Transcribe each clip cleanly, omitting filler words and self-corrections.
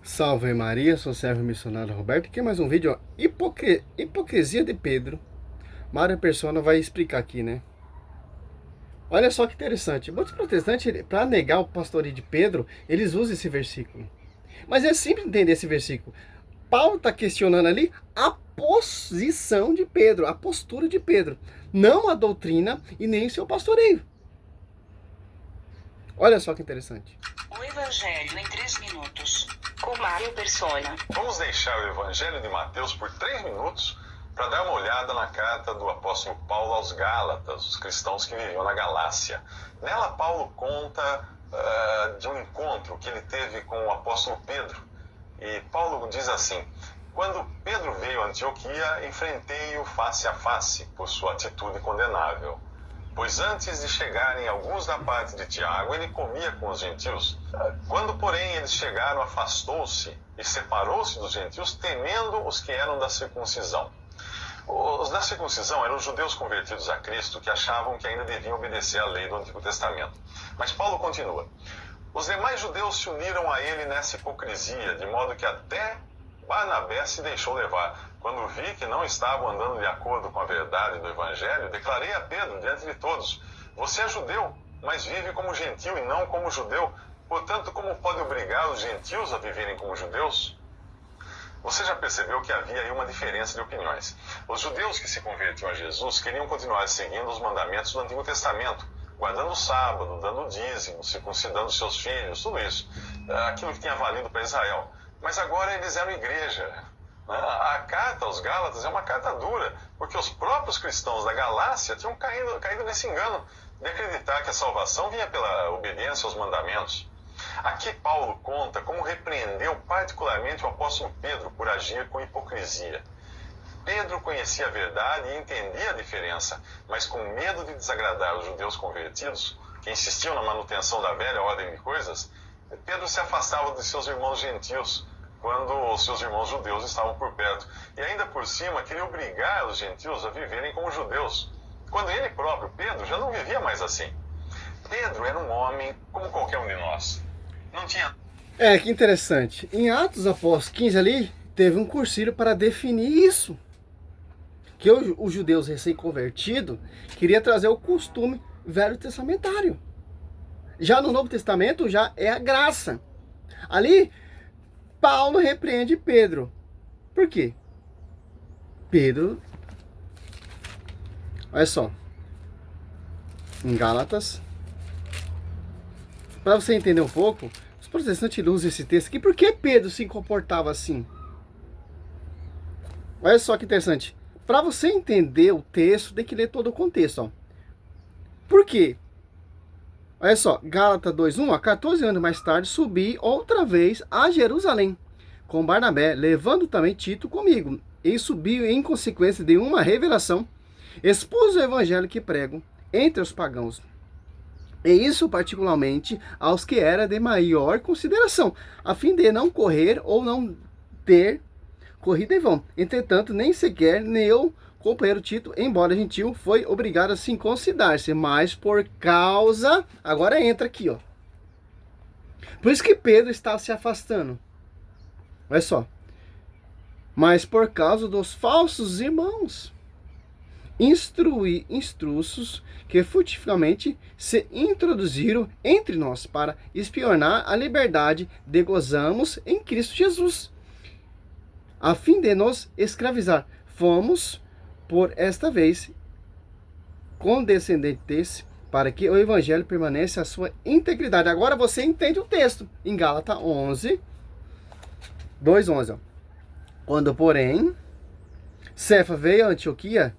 Salve Maria, sou servo missionário Roberto. Aqui é mais um vídeo, ó. Hipocrisia de Pedro. Mário Persona vai explicar aqui, né? Olha só que interessante. Muitos protestantes, para negar o pastoreio de Pedro, eles usam esse versículo. Mas é simples entender esse versículo. Paulo está questionando ali a posição de Pedro, a postura de Pedro, não a doutrina e nem o seu pastoreio. Olha só que interessante. O Evangelho em 3 minutos, com Mário Persona. Vamos deixar o Evangelho de Mateus por 3 minutos para dar uma olhada na carta do apóstolo Paulo aos Gálatas, os cristãos que viviam na Galácia. Nela, Paulo conta de um encontro que ele teve com o apóstolo Pedro. E Paulo diz assim: quando Pedro veio a Antioquia, enfrentei-o face a face por sua atitude condenável. Pois antes de chegarem alguns da parte de Tiago, ele comia com os gentios. Quando, porém, eles chegaram, afastou-se e separou-se dos gentios, temendo os que eram da circuncisão. Os da circuncisão eram os judeus convertidos a Cristo, que achavam que ainda deviam obedecer à lei do Antigo Testamento. Mas Paulo continua: os demais judeus se uniram a ele nessa hipocrisia, de modo que até Barnabé se deixou levar. Quando vi que não estavam andando de acordo com a verdade do Evangelho, declarei a Pedro diante de todos: você é judeu, mas vive como gentil e não como judeu. Portanto, como pode obrigar os gentios a viverem como judeus? Você já percebeu que havia aí uma diferença de opiniões. Os judeus que se convertiam a Jesus queriam continuar seguindo os mandamentos do Antigo Testamento, guardando o sábado, dando o dízimo, circuncidando seus filhos, tudo isso, aquilo que tinha valido para Israel. Mas agora eles eram igreja. A carta aos Gálatas é uma carta dura, porque os próprios cristãos da Galácia tinham caído nesse engano de acreditar que a salvação vinha pela obediência aos mandamentos. Aqui Paulo conta como repreendeu particularmente o apóstolo Pedro por agir com hipocrisia. Pedro conhecia a verdade e entendia a diferença, mas com medo de desagradar os judeus convertidos, que insistiam na manutenção da velha ordem de coisas, Pedro se afastava de seus irmãos gentios, quando os seus irmãos judeus estavam por perto. E ainda por cima, queria obrigar os gentios a viverem como judeus, quando ele próprio, Pedro, já não vivia mais assim. Pedro era um homem como qualquer um de nós. Não tinha... Que interessante. Em Atos Apóstolos 15 ali, teve um cursilho para definir isso. Que os judeus recém-convertidos queria trazer o costume velho testamentário. Já no Novo Testamento, já é a graça. Ali, Paulo repreende Pedro. Por quê? Pedro, olha só, em Gálatas, para você entender um pouco, os protestantes usam esse texto aqui. Por que Pedro se comportava assim? Olha só que interessante. Para você entender o texto, tem que ler todo o contexto. Ó. Por quê? Olha só, Gálatas 2:1, 14 anos mais tarde, subi outra vez a Jerusalém, com Barnabé, levando também Tito comigo. E subi em consequência de uma revelação, expus o evangelho que prego entre os pagãos. E isso particularmente aos que era de maior consideração, a fim de não correr ou não ter corrida em vão. Entretanto, nem sequer meu companheiro Tito, embora gentil, foi obrigado a circuncidar-se, mas por causa... Agora entra aqui, ó. Por isso que Pedro está se afastando. Olha só. Mas por causa dos falsos irmãos, instruços que furtivamente se introduziram entre nós para espionar a liberdade de gozamos em Cristo Jesus, a fim de nos escravizar. Fomos, por esta vez, condescendentes para que o evangelho permaneça a sua integridade. Agora você entende o texto em Gálatas 11, 2:11. Quando, porém, Cefa veio a Antioquia,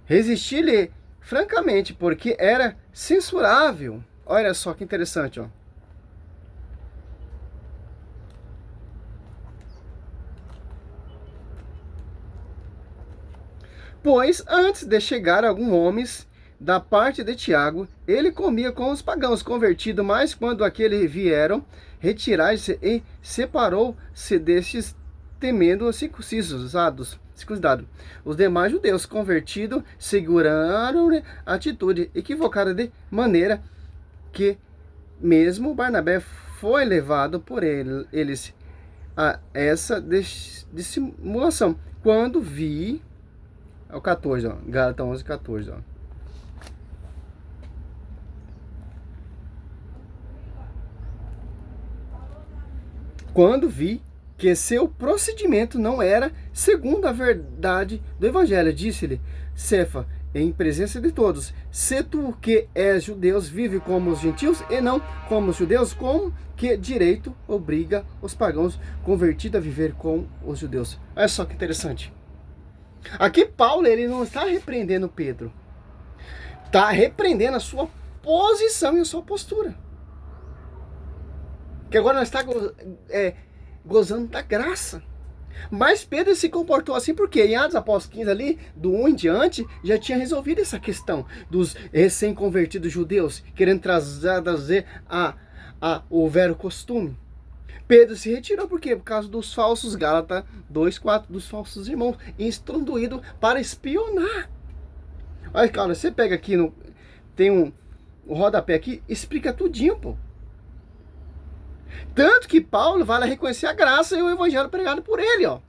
resisti-lhe francamente, porque era censurável. Olha só que interessante, ó. Pois, antes de chegar alguns homens da parte de Tiago, ele comia com os pagãos convertidos, mas quando aqueles vieram retirar-se e separou-se destes, temendo os circuncidados. Os demais judeus convertidos seguraram a atitude equivocada, de maneira que mesmo Barnabé foi levado por eles a essa dissimulação. Quando vi... É o 14, ó. Gálatas 11, 14, ó. Quando vi que seu procedimento não era segundo a verdade do Evangelho, disse-lhe, Cefa, em presença de todos, se tu que és judeus vive como os gentios e não como os judeus, como que direito obriga os pagãos convertidos a viver com os judeus? Olha só que interessante. Aqui Paulo, ele não está repreendendo Pedro. Está repreendendo a sua posição e a sua postura. Que agora nós estamos gozando da graça. Mas Pedro se comportou assim porque em Atos Apóstolos 15 ali, do 1 em diante, já tinha resolvido essa questão dos recém-convertidos judeus, querendo trazer o velho costume. Pedro se retirou por quê? Por causa dos falsos, Gálatas 2:4, dos falsos irmãos, instruído para espionar. Olha, cara, você pega aqui, tem um rodapé aqui, explica tudinho, pô. Tanto que Paulo vai lá reconhecer a graça e o evangelho pregado por ele, ó.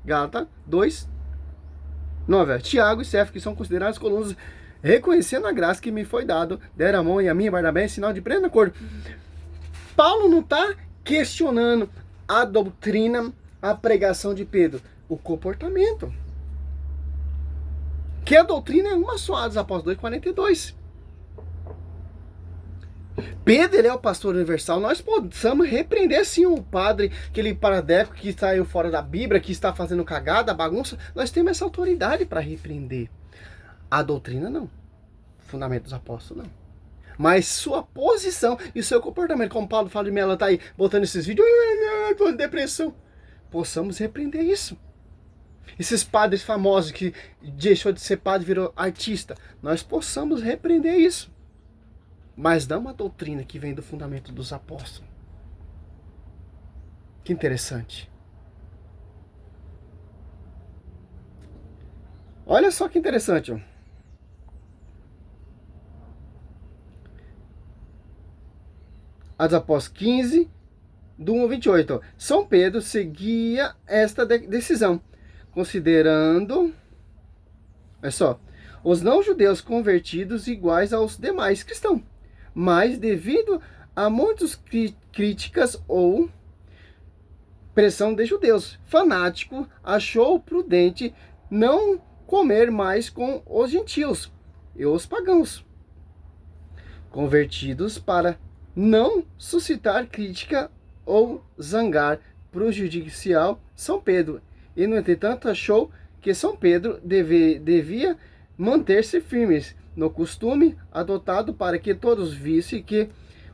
Gálatas 2:9. Tiago e Cefas, que são considerados colunas, reconhecendo a graça que me foi dado, deram a mão e a minha Barnabé em sinal de pleno acordo. Paulo não está questionando a doutrina, a pregação de Pedro, o comportamento. Que a doutrina é uma só, Atos Apóstolos 2:42. Pedro, ele é o pastor universal. Nós possamos repreender sim o padre, aquele paradético que saiu fora da Bíblia, que está fazendo cagada, bagunça. Nós temos essa autoridade para repreender. A doutrina não. O fundamento dos apóstolos não. Mas sua posição e seu comportamento, como Paulo fala de mim, ela está aí botando esses vídeos, estou em depressão. Possamos repreender isso. Esses padres famosos que deixou de ser padre e virou artista, nós possamos repreender isso. Mas não uma doutrina que vem do fundamento dos apóstolos. Que interessante. Olha só que interessante, ó. Atos Apóstolos 15, do 1 ao 28. Ó. São Pedro seguia esta decisão, considerando, olha só, os não-judeus convertidos iguais aos demais cristãos. Mas devido a muitas críticas ou pressão de judeus, fanático achou prudente não comer mais com os gentios e os pagãos convertidos para não suscitar crítica ou zangar prejudicial São Pedro. E, no entretanto, achou que São Pedro devia manter-se firmes no costume adotado para que todos vissem que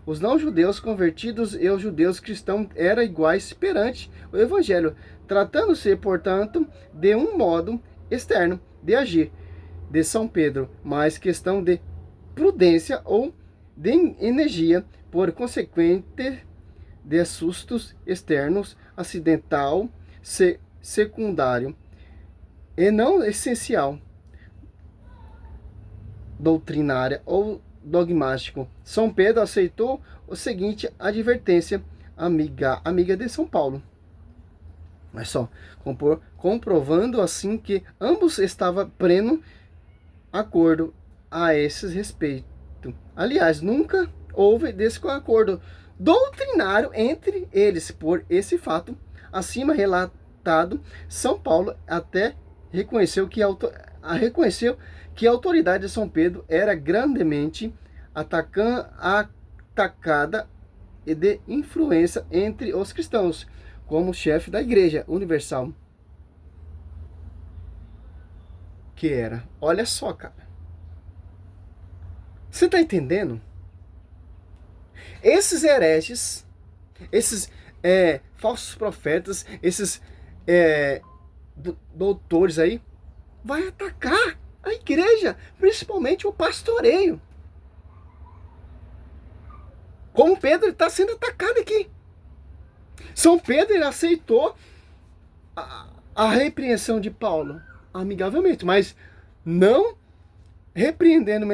os não-judeus convertidos e os judeus cristãos eram iguais perante o Evangelho, tratando-se, portanto, de um modo externo de agir de São Pedro, mas questão de prudência ou de energia, por consequente de sustos externos, acidental, secundário e não essencial, doutrinária ou dogmático. São Pedro aceitou o seguinte advertência amiga de São Paulo. Mas só, comprovando assim que ambos estavam pleno acordo a esse respeito. Aliás, nunca houve desacordo doutrinário entre eles. Por esse fato, acima relatado, São Paulo até reconheceu que a autoridade de São Pedro era grandemente atacada e de influência entre os cristãos, como chefe da Igreja Universal. Que era, olha só, cara. Você está entendendo? Esses hereges, esses falsos profetas, esses doutores aí, vai atacar a igreja, principalmente o pastoreio. Como Pedro está sendo atacado aqui. São Pedro, ele aceitou a repreensão de Paulo amigavelmente, mas não repreendendo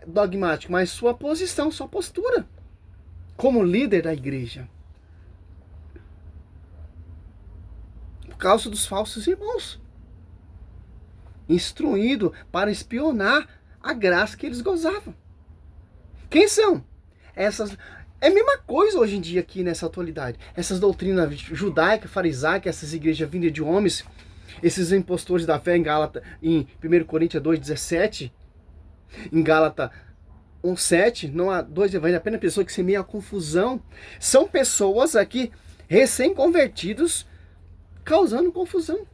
dogmático, mas sua posição, sua postura como líder da igreja. causa dos falsos irmãos. Instruído para espionar a graça que eles gozavam. Quem são? Essas... É a mesma coisa hoje em dia aqui nessa atualidade. Essas doutrinas judaica, farisaica, essas igrejas vindas de homens, esses impostores da fé em Gálatas, em 1 Coríntios 2,17, em Gálatas 1,7, não há dois evangelhos, apenas pessoas que semeiam a confusão. São pessoas aqui recém-convertidos causando confusão.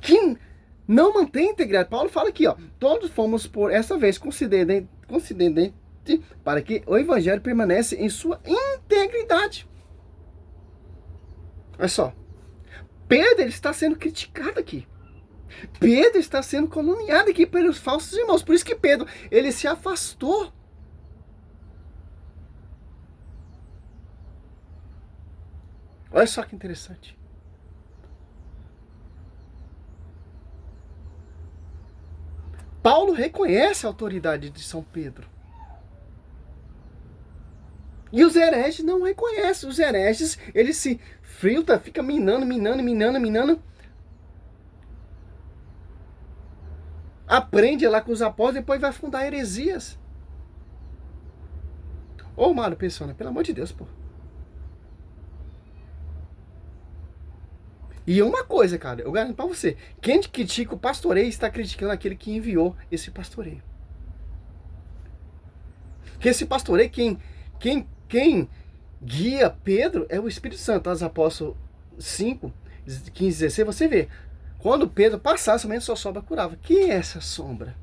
Que não mantém integridade. Paulo fala aqui, ó, todos fomos por essa vez considerados para que o evangelho permanece em sua integridade. Olha só. Pedro ele está sendo criticado aqui. Pedro está sendo caluniado aqui pelos falsos irmãos. Por isso que Pedro ele se afastou. Olha só que interessante. Paulo reconhece a autoridade de São Pedro. E os hereges não reconhecem. Os hereges, eles se filtram, ficam minando. Aprende lá com os apóstolos, depois vai fundar heresias. Ô, Mário Persona, pelo amor de Deus, pô. E uma coisa, cara, eu garanto pra você, quem critica o pastoreio está criticando aquele que enviou esse pastoreio. Que esse pastoreio, quem guia Pedro é o Espírito Santo. Os Apóstolos 5, 15, 16, você vê. Quando Pedro passasse, somente sua sombra curava. Quem é essa sombra?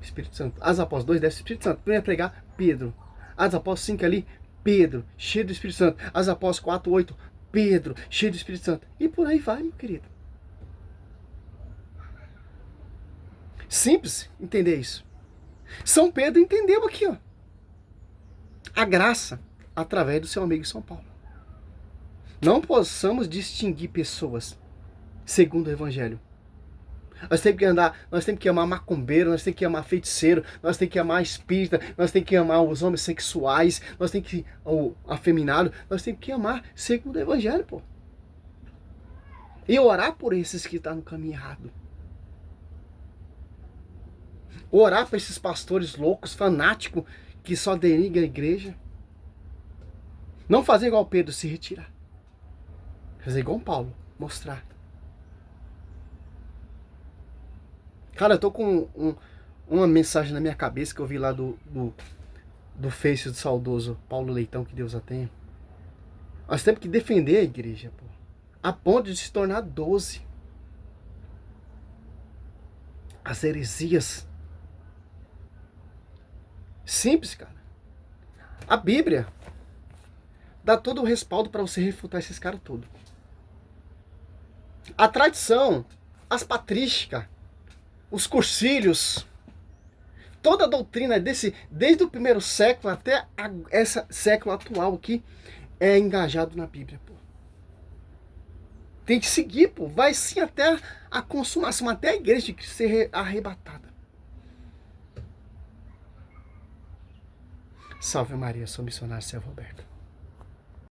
Espírito Santo. As Apóstolos 2, 10, Espírito Santo. Primeiro pregar, Pedro. As Apóstolos 5 ali, Pedro, cheio do Espírito Santo. As Apóstolos 4, 8, Pedro, cheio do Espírito Santo. E por aí vai, meu querido. Simples entender isso. São Pedro entendeu aqui, ó. A graça através do seu amigo São Paulo. Não possamos distinguir pessoas segundo o Evangelho. Nós temos que amar macumbeiro, nós temos que amar feiticeiro, nós temos que amar espírita, nós temos que amar os homossexuais, nós temos que o afeminado, nós temos que amar segundo o Evangelho, pô. E orar por esses que estão no caminho errado. Orar para esses pastores loucos, fanáticos, que só denigra a igreja. Não fazer igual Pedro, se retirar. Fazer igual Paulo, mostrar. Cara, eu tô com uma mensagem na minha cabeça que eu vi lá do Face do saudoso Paulo Leitão, que Deus a tenha. Nós temos que defender a igreja, pô, a ponto de se tornar 12. As heresias. Simples, cara. A Bíblia dá todo o respaldo para você refutar esses caras todos. A tradição, as patrísticas, os cursilhos, toda a doutrina desde o primeiro século até esse século atual aqui, é engajado na Bíblia, pô. Tem que seguir, pô. Vai sim até a consumação, até a igreja que ser arrebatada. Salve Maria, sou missionário Céu Roberto.